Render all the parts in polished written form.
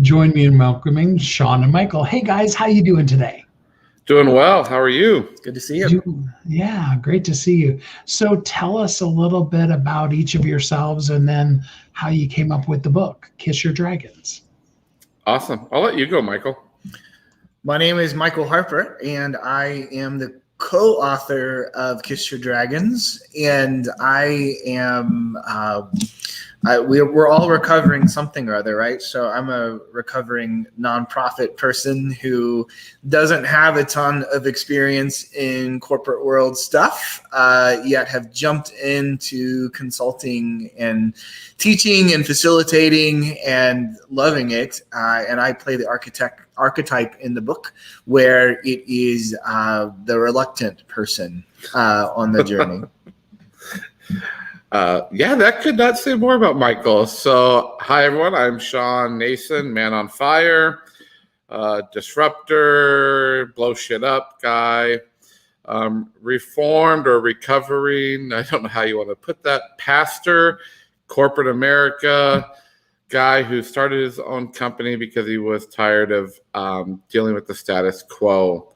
Join me in welcoming Shawn and Michael. Hey guys, how you doing today? Doing well. How are you? Good to see you. Yeah, great to see you. So tell us a little bit about each of yourselves and then how you came up with the book, Kiss Your Dragons. Awesome. I'll let you go, Michael. My name is Michael Harper, and I am the co-author of Kiss Your Dragons, and I am we're all recovering something or other, right? So I'm a recovering nonprofit person who doesn't have a ton of experience in corporate world stuff, yet have jumped into consulting and teaching and facilitating and loving it. And I play the archetype in the book, where it is the reluctant person on the journey. That could not say more about Michael. So, hi everyone. I'm Shawn Nason, man on fire, disruptor, blow shit up guy, reformed or recovering. I don't know how you want to put that. Pastor, corporate America, guy who started his own company because he was tired of dealing with the status quo.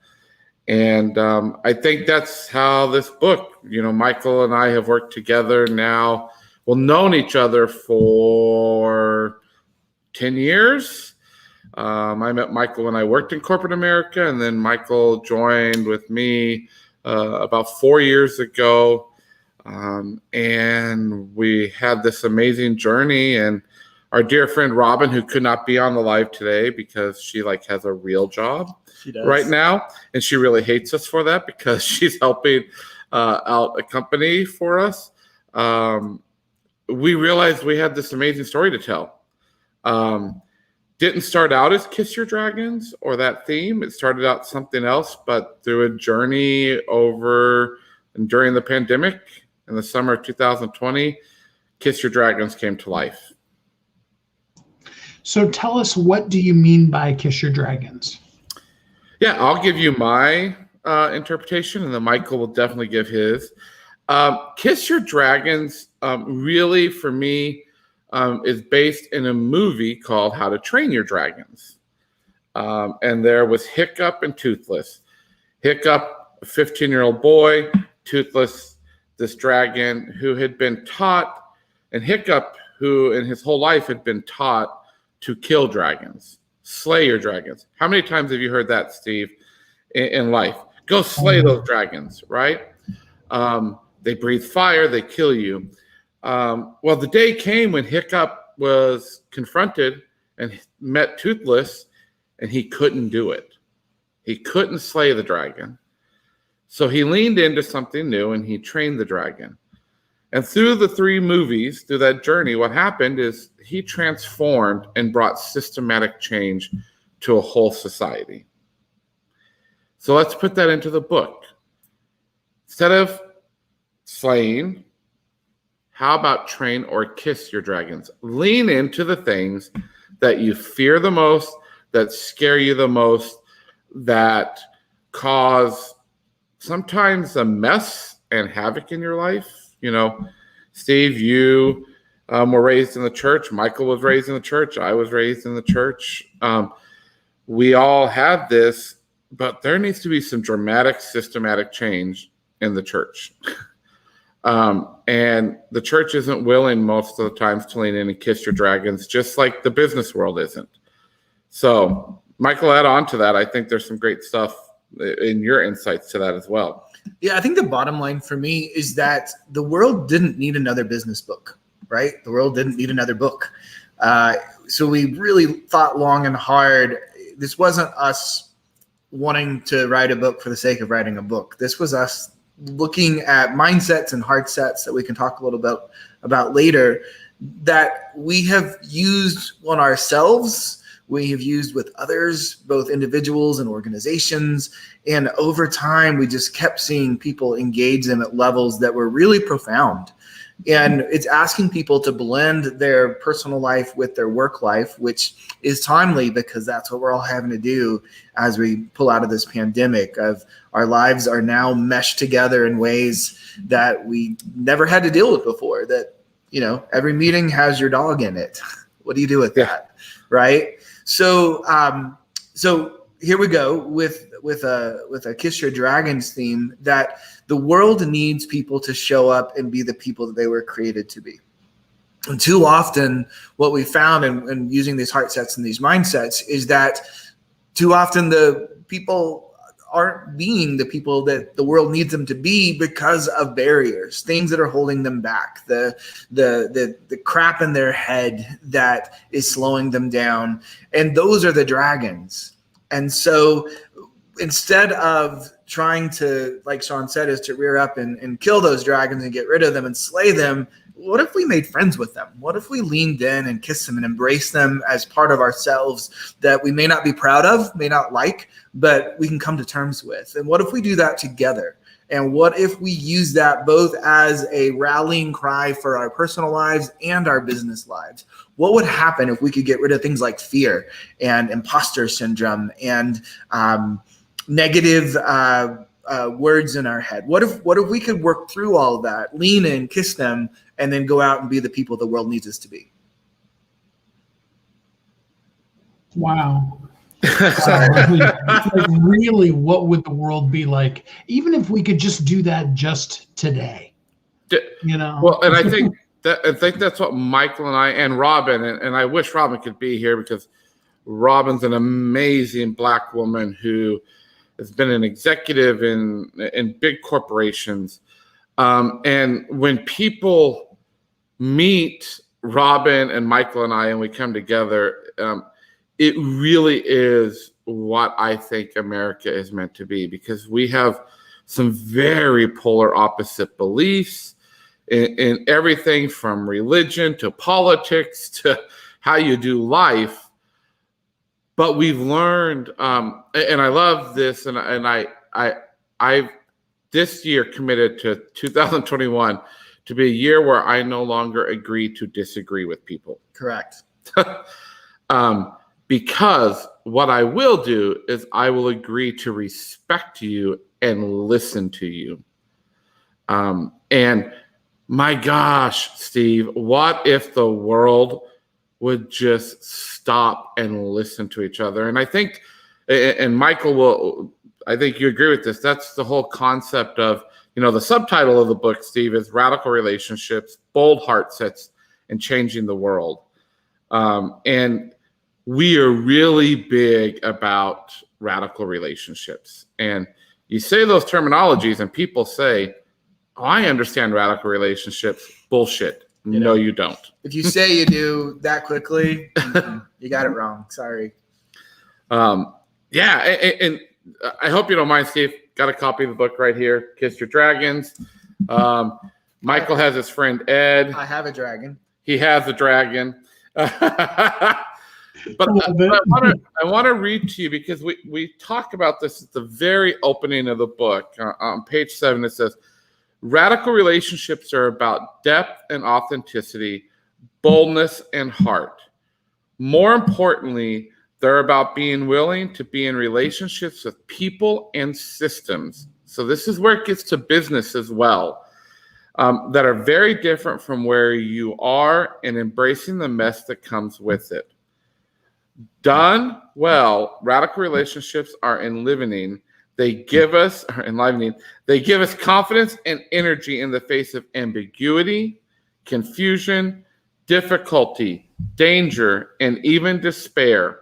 And I think that's how this book, Michael and I have worked together now, known each other for 10 years. I met Michael when I worked in corporate America, and then Michael joined with me about 4 years ago. And we had this amazing journey, and our dear friend Robin, who could not be on the live today because she has a real job right now, and she really hates us for that because she's helping out a company for us. We realized we had this amazing story to tell. Didn't start out as Kiss Your Dragons or that theme. It started out something else, but through a journey over and during the pandemic in the summer of 2020, Kiss Your Dragons came to life. So tell us, what do you mean by Kiss Your Dragons? Yeah, I'll give you my interpretation, and then Michael will definitely give his. Kiss Your Dragons, really, for me, is based in a movie called How to Train Your Dragons. And there was Hiccup and Toothless. Hiccup, a 15-year-old boy, Toothless, this dragon who had been taught, and Hiccup, who in his whole life had been taught to kill dragons, slay your dragons. How many times have you heard that, Steve, in life? Go slay those dragons, right? They breathe fire, they kill you. Well, the day came when Hiccup was confronted and met Toothless, and he couldn't do it. He couldn't slay the dragon. So he leaned into something new, and he trained the dragon. And through the 3 movies, through that journey, what happened is he transformed and brought systematic change to a whole society. So let's put that into the book. Instead of slaying, how about train or kiss your dragons? Lean into the things that you fear the most, that scare you the most, that cause sometimes a mess and havoc in your life. Steve, you were raised in the church. Michael was raised in the church. I was raised in the church. We all have this, but there needs to be some dramatic, systematic change in the church. And the church isn't willing most of the times to lean in and kiss your dragons, just like the business world isn't. So, Michael, add on to that. I think there's some great stuff in your insights to that as well. Yeah, I think the bottom line for me is that the world didn't need another business book, right? The world didn't need another book. So we really thought long and hard. This wasn't us wanting to write a book for the sake of writing a book. This was us looking at mindsets and heartsets that we can talk a little bit about later, that we have used on ourselves, we have used with others, both individuals and organizations. And over time, we just kept seeing people engage them at levels that were really profound. And it's asking people to blend their personal life with their work life, which is timely because that's what we're all having to do as we pull out of this pandemic. Of our lives are now meshed together in ways that we never had to deal with before. That, every meeting has your dog in it. What do you do with that? Right? So so here we go with a Kiss Your Dragons theme, that the world needs people to show up and be the people that they were created to be. And too often what we found in using these heart sets and these mindsets is that too often the people aren't being the people that the world needs them to be because of barriers, things that are holding them back, the crap in their head that is slowing them down. And those are the dragons. And so instead of trying to, like Shawn said, is to rear up and kill those dragons and get rid of them and slay them, what if we made friends with them? What if we leaned in and kissed them and embraced them as part of ourselves that we may not be proud of, may not like, but we can come to terms with? And what if we do that together? And what if we use that both as a rallying cry for our personal lives and our business lives? What would happen if we could get rid of things like fear and imposter syndrome and negative words in our head? What if we could work through all of that, lean in, kiss them, and then go out and be the people the world needs us to be? Wow. Like, really, what would the world be like, even if we could just do that just today? You know. Well, and I think that's what Michael and I and Robin, and I wish Robin could be here, because Robin's an amazing Black woman who has been an executive in big corporations. And when people meet Robin and Michael and I, and we come together, it really is what I think America is meant to be, because we have some very polar opposite beliefs in everything from religion to politics to how you do life. But we've learned, and I love this, and I've this year committed to 2021 to be a year where I no longer agree to disagree with people. Correct. Because what I will do is I will agree to respect you and listen to you. And my gosh, Steve, what if the world would just stop and listen to each other? And I think, and Michael I think you agree with this. That's the whole concept of, the subtitle of the book, Steve, is Radical Relationships, Bold Heartsets, and Changing the World. And we are really big about radical relationships. And you say those terminologies and people say, oh, I understand radical relationships. Bullshit. No, you don't. If you say you do that quickly, you got it wrong. Sorry. Yeah. And I hope you don't mind, Steve. Got a copy of the book right here, Kiss Your Dragons. Michael has his friend Ed. I have a dragon. He has a dragon. But I want to read to you, because we talk about this at the very opening of the book. On page 7, it says, radical relationships are about depth and authenticity, boldness and heart. More importantly, they're about being willing to be in relationships with people and systems. So this is where it gets to business as well, that are very different from where you are, and embracing the mess that comes with it. Done well, radical relationships are enlivening. They give us confidence and energy in the face of ambiguity, confusion, difficulty, danger, and even despair.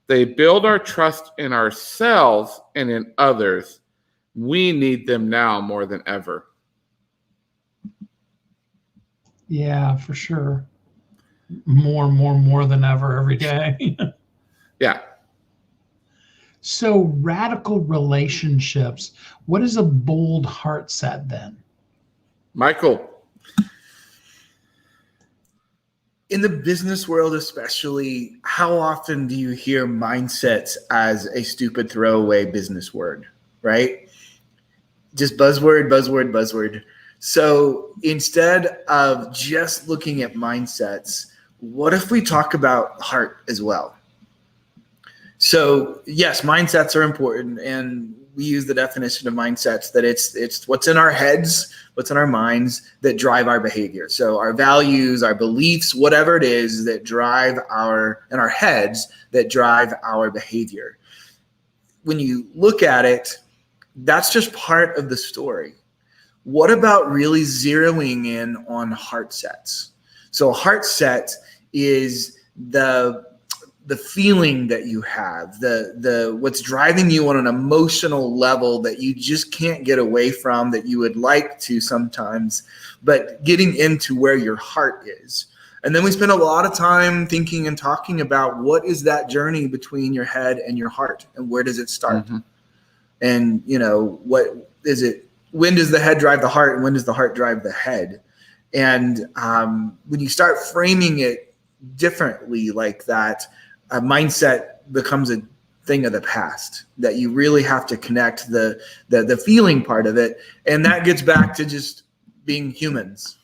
They build our trust in ourselves and in others. We need them now more than ever. Yeah, for sure. More than ever every day. Yeah. So radical relationships. What is a bold heart set then? Michael. In the business world especially, how often do you hear mindsets as a stupid throwaway business word, right? Just buzzword. So instead of just looking at mindsets, what if we talk about heart as well? So yes, mindsets are important, and we use the definition of mindsets that it's what's in our heads, what's in our minds that drive our behavior. So our values, our beliefs, whatever it is that drive in our heads that drive our behavior. When you look at it, that's just part of the story. What about really zeroing in on heart sets? So a heart set is the feeling that you have, the what's driving you on an emotional level that you just can't get away from, that you would like to sometimes, but getting into where your heart is. And then we spend a lot of time thinking and talking about what is that journey between your head and your heart, and where does it start? Mm-hmm. And what is it? When does the head drive the heart, and when does the heart drive the head? And when you start framing it differently like that, a mindset becomes a thing of the past, that you really have to connect the feeling part of it. And that gets back to just being humans,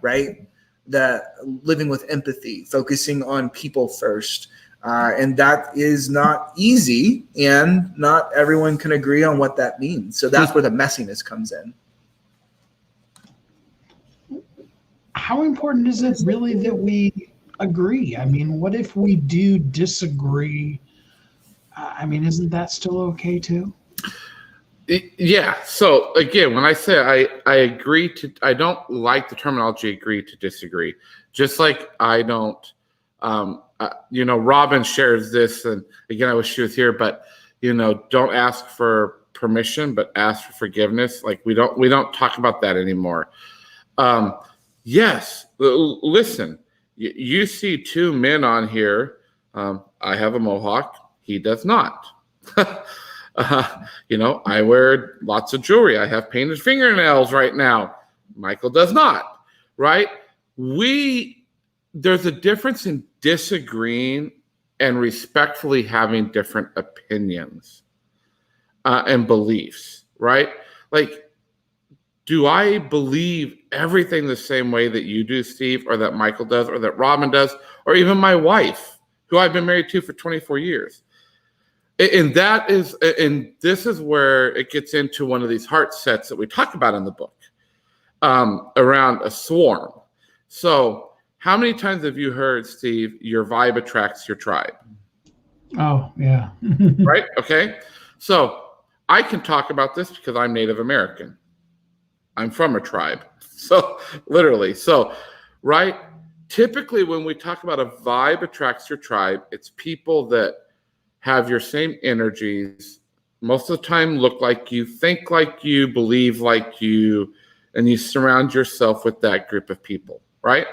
right? That living with empathy, focusing on people first. And that is not easy, and not everyone can agree on what that means. So that's where the messiness comes in. How important is it really that we agree? I mean, what if we do disagree? I mean, isn't that still okay too? Yeah. So again, when I say I agree to, I don't like the terminology agree to disagree. Just like I don't, Robin shares this, and again, I wish she was here, but don't ask for permission, but ask for forgiveness. Like we don't talk about that anymore. Yes. Listen. You see two men on here. I have a mohawk. He does not. I wear lots of jewelry. I have painted fingernails right now. Michael does not, right? There's a difference in disagreeing and respectfully having different opinions and beliefs, right? Like, do I believe everything the same way that you do, Steve, or that Michael does, or that Robin does, or even my wife, who I've been married to for 24 years? And this is where it gets into one of these heart sets that we talk about in the book, around a swarm. So how many times have you heard, Steve, your vibe attracts your tribe? Oh, yeah. Right? Okay. So I can talk about this because I'm Native American. I'm from a tribe. So literally. So, right. Typically when we talk about a vibe attracts your tribe, it's people that have your same energies, most of the time look like you, think like you, believe like you, and you surround yourself with that group of people, right?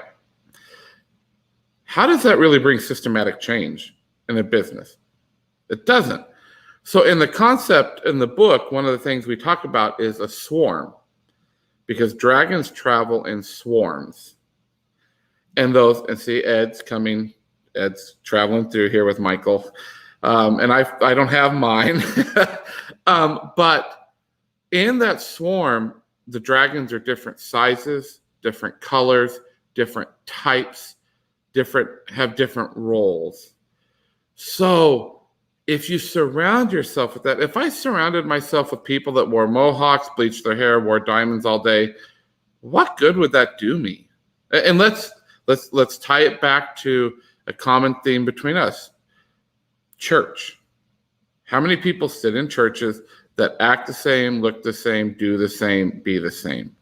How does that really bring systematic change in a business? It doesn't. So in the concept in the book, one of the things we talk about is a swarm, because dragons travel in swarms. And see Ed's traveling through here with Michael. And I don't have mine. But in that swarm, the dragons are different sizes, different colors, different types, have different roles. So if you surround yourself with that, if I surrounded myself with people that wore mohawks, bleached their hair, wore diamonds all day, what good would that do me? And let's tie it back to a common theme between us. Church. How many people sit in churches that act the same, look the same, do the same, be the same?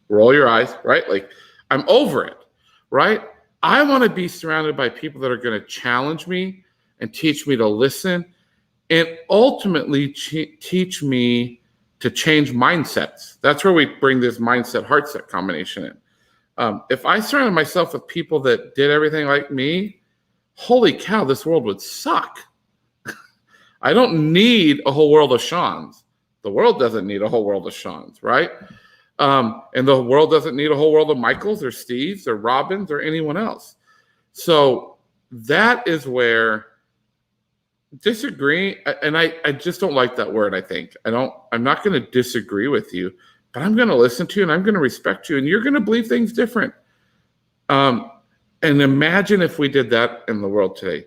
Roll your eyes, right? Like, I'm over it, right? I want to be surrounded by people that are going to challenge me and teach me to listen, and ultimately teach me to change mindsets. That's where we bring this mindset heart set combination in. If I surrounded myself with people that did everything like me, holy cow, this world would suck. I don't need a whole world of Shawns. The world doesn't need a whole world of Shawns, right? And the world doesn't need a whole world of Michaels or Steves or Robins or anyone else. So that is where disagree, and I just don't like that word. I'm not going to disagree with you, but I'm going to listen to you, and I'm going to respect you, and you're going to believe things different. And imagine if we did that in the world today.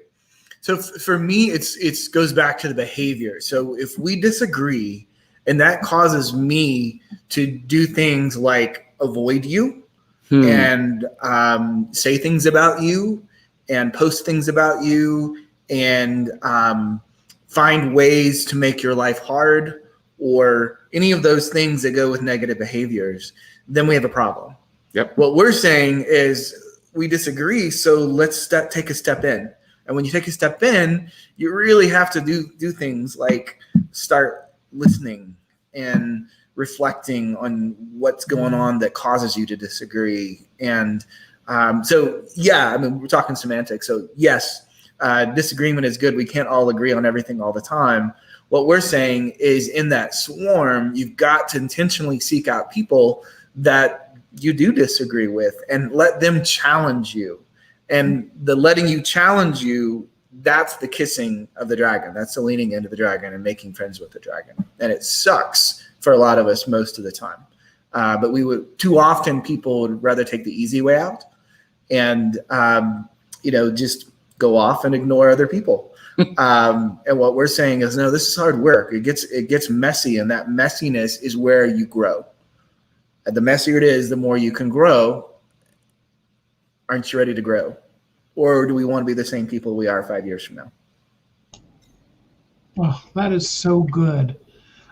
So for me, it's goes back to the behavior. So if we disagree, and that causes me to do things like avoid you and say things about you and post things about you and find ways to make your life hard or any of those things that go with negative behaviors, then we have a problem. Yep. What we're saying is we disagree, so let's take a step in. And when you take a step in, you really have to do things like start listening and reflecting on what's going on that causes you to disagree. And so, yeah, I mean, we're talking semantics. So, yes, disagreement is good. We can't all agree on everything all the time. What we're saying is in that swarm, you've got to intentionally seek out people that you do disagree with and let them challenge you. And the letting you challenge you, that's the kissing of the dragon. That's the leaning into the dragon and making friends with the dragon. And it sucks for a lot of us most of the time. But too often people would rather take the easy way out and, just go off and ignore other people. And what we're saying is, no, this is hard work. It gets messy, and that messiness is where you grow. And the messier it is, the more you can grow. Aren't you ready to grow? Or do we want to be the same people we are 5 years from now? Oh, that is so good.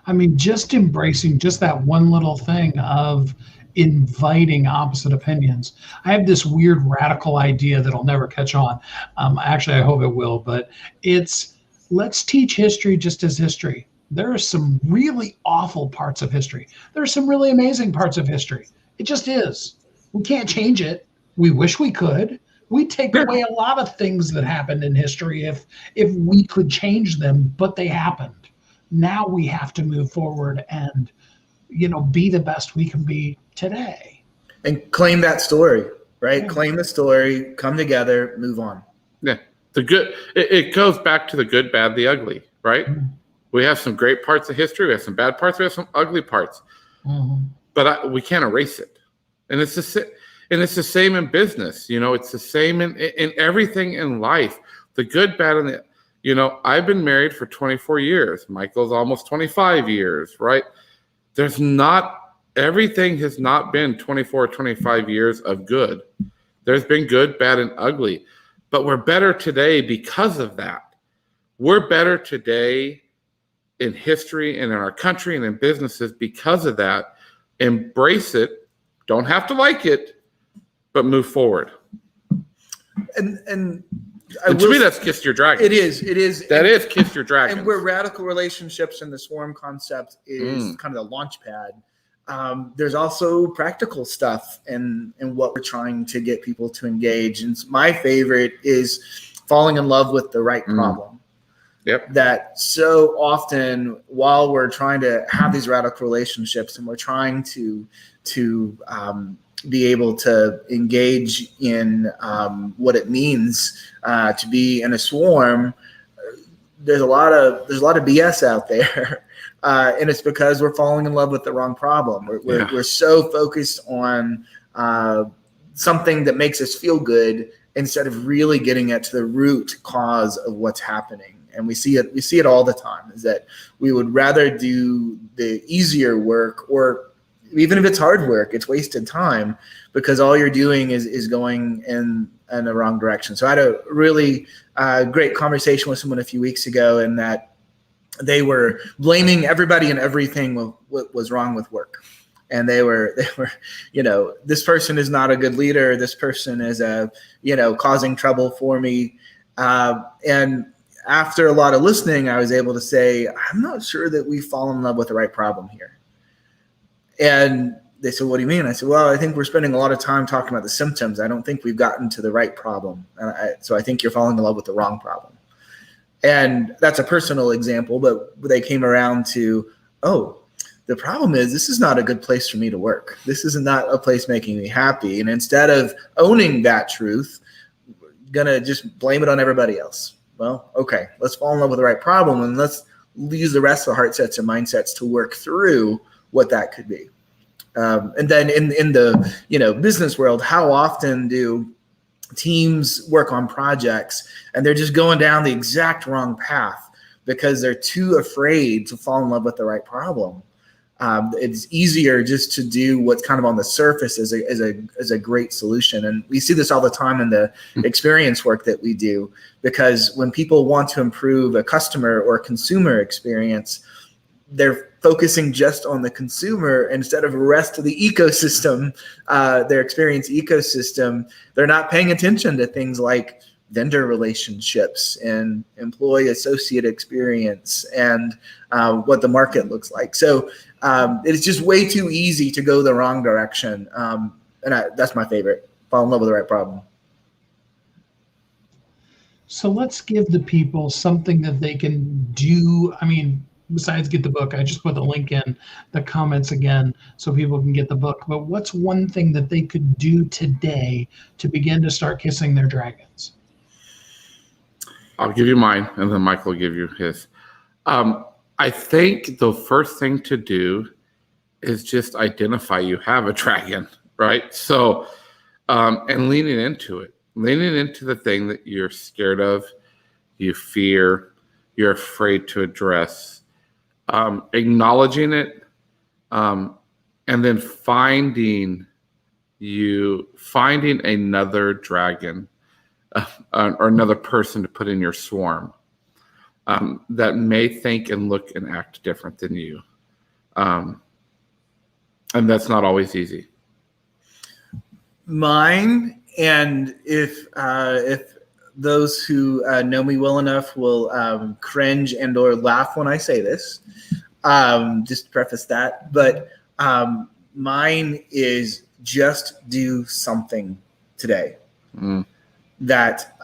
I mean, just embracing just that one little thing of inviting opposite opinions. I have this weird radical idea that'll never catch on. Actually, I hope it will, but it's let's teach history just as history. There are some really awful parts of history. There are some really amazing parts of history. It just is. We can't change it. We wish we could. We take away a lot of things that happened in history if we could change them, but they happened. Now we have to move forward and, be the best we can be today. And claim that story, right? Yeah. Claim the story, come together, move on. Yeah. It goes back to the good, bad, the ugly, right? Mm-hmm. We have some great parts of history. We have some bad parts. We have some ugly parts. Mm-hmm. But we can't erase it. And it's the same in business. It's the same in everything in life. The good, bad, and the, I've been married for 24 years. Michael's almost 25 years, right? Everything has not been 24, 25 years of good. There's been good, bad, and ugly. But we're better today because of that. We're better today in history and in our country and in businesses because of that. Embrace it. Don't have to like it, but move forward. And to me, that's kiss your dragon. It is. That is kiss your dragon. And where radical relationships and the swarm concept is kind of the launch pad. There's also practical stuff and what we're trying to get people to engage. And my favorite is falling in love with the right problem. Yep. That so often while we're trying to have these radical relationships and we're trying to be able to engage in what it means to be in a swarm, there's a lot of BS out there. And it's because we're falling in love with the wrong problem. We're so focused on something that makes us feel good instead of really getting at the root cause of what's happening. And we see it all the time, is that we would rather do the easier work, or even if it's hard work, it's wasted time because all you're doing is going in the wrong direction. So I had a really great conversation with someone a few weeks ago, and that they were blaming everybody and everything what was wrong with work. And they were, this person is not a good leader. This person is causing trouble for me. And after a lot of listening, I was able to say, I'm not sure that we fall in love with the right problem here. And they said, what do you mean? I said, well, I think we're spending a lot of time talking about the symptoms. I don't think we've gotten to the right problem. So I think you're falling in love with the wrong problem. And that's a personal example, but they came around to, the problem is this is not a good place for me to work. This is not a place making me happy. And instead of owning that truth, gonna just blame it on everybody else. Well, okay, let's fall in love with the right problem, and let's use the rest of the heartsets and mindsets to work through what that could be. And then in the business world, how often do teams work on projects and they're just going down the exact wrong path because they're too afraid to fall in love with the right problem. It's easier just to do what's kind of on the surface as a great solution. And we see this all the time in the experience work that we do, because when people want to improve a customer or consumer experience, they're focusing just on the consumer instead of the rest of the ecosystem, their experience ecosystem. They're not paying attention to things like vendor relationships and employee associate experience and what the market looks like. So it's just way too easy to go the wrong direction. And that's my favorite. Fall in love with the right problem. So let's give the people something that they can do. I mean, besides get the book, I just put the link in the comments again so people can get the book. But what's one thing that they could do today to begin to start kissing their dragons? I'll give you mine, and then Michael will give you his. I think the first thing to do is just identify you have a dragon, right? So, and leaning into the thing that you're scared of, you fear, you're afraid to address, acknowledging it, and then finding another dragon or another person to put in your swarm that may think and look and act different than you. And that's not always easy. Mine, and if those who know me well enough will cringe and or laugh when I say this, just to preface that, but mine is just do something today. That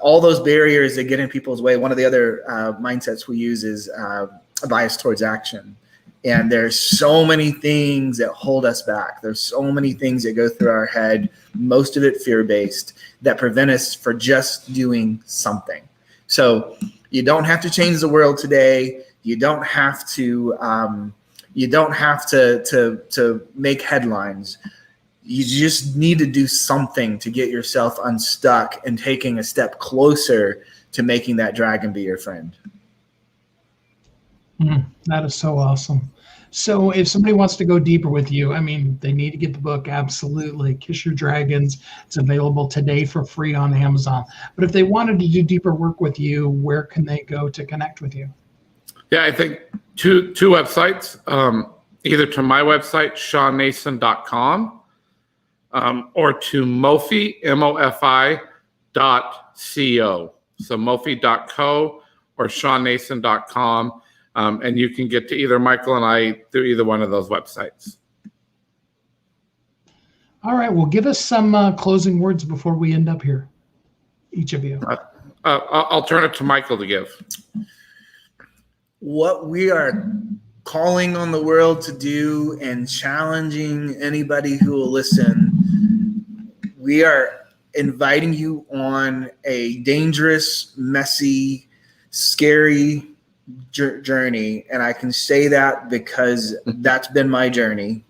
all those barriers that get in people's way, one of the other mindsets we use is a bias towards action. And there's so many things that hold us back. There's so many things that go through our head, most of it fear-based, that prevent us from just doing something. So you don't have to change the world today. You don't have to to make headlines. You just need to do something to get yourself unstuck and taking a step closer to making that dragon be your friend. That is so awesome. So if somebody wants to go deeper with you, I mean, they need to get the book. Absolutely. Kiss Your Dragons. It's available today for free on Amazon. But if they wanted to do deeper work with you, where can they go to connect with you? Yeah, I think two websites, either to my website, shawnnason.com, or to Mofi, MOFI.co. So Mofi.co or shawnnason.com. And you can get to either Michael and I through either one of those websites. All right. Well, give us some closing words before we end up here, each of you. I'll turn it to Michael to give. What we are calling on the world to do and challenging anybody who will listen, we are inviting you on a dangerous, messy, scary journey. And I can say that because that's been my journey.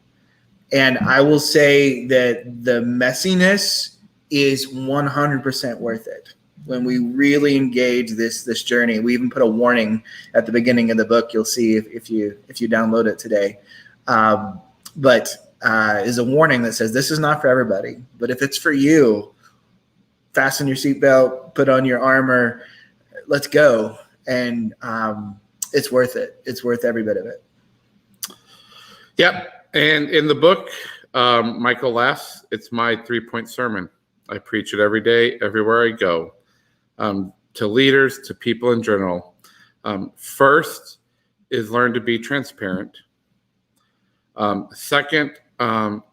And I will say that the messiness is 100% worth it. When we really engage this journey, we even put a warning at the beginning of the book. You'll see if you download it today. But is a warning that says this is not for everybody. But if it's for you, fasten your seatbelt, put on your armor, let's go. And it's worth it. It's worth every bit of it. Yep. And in the book, Michael laughs. It's my 3-point sermon. I preach it every day, everywhere I go. To leaders, to people in general. First is learn to be transparent. Second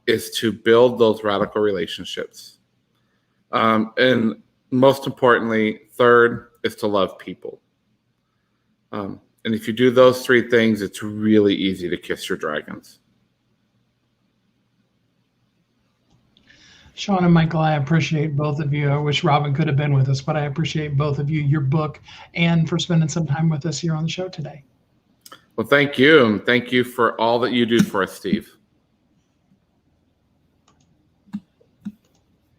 is to build those radical relationships. And most importantly, third is to love people. And if you do those 3 things, it's really easy to kiss your dragons. Shawn and Michael, I appreciate both of you. I wish Robin could have been with us, but I appreciate both of you, your book, and for spending some time with us here on the show today. Well, thank you. And thank you for all that you do for us, Steve.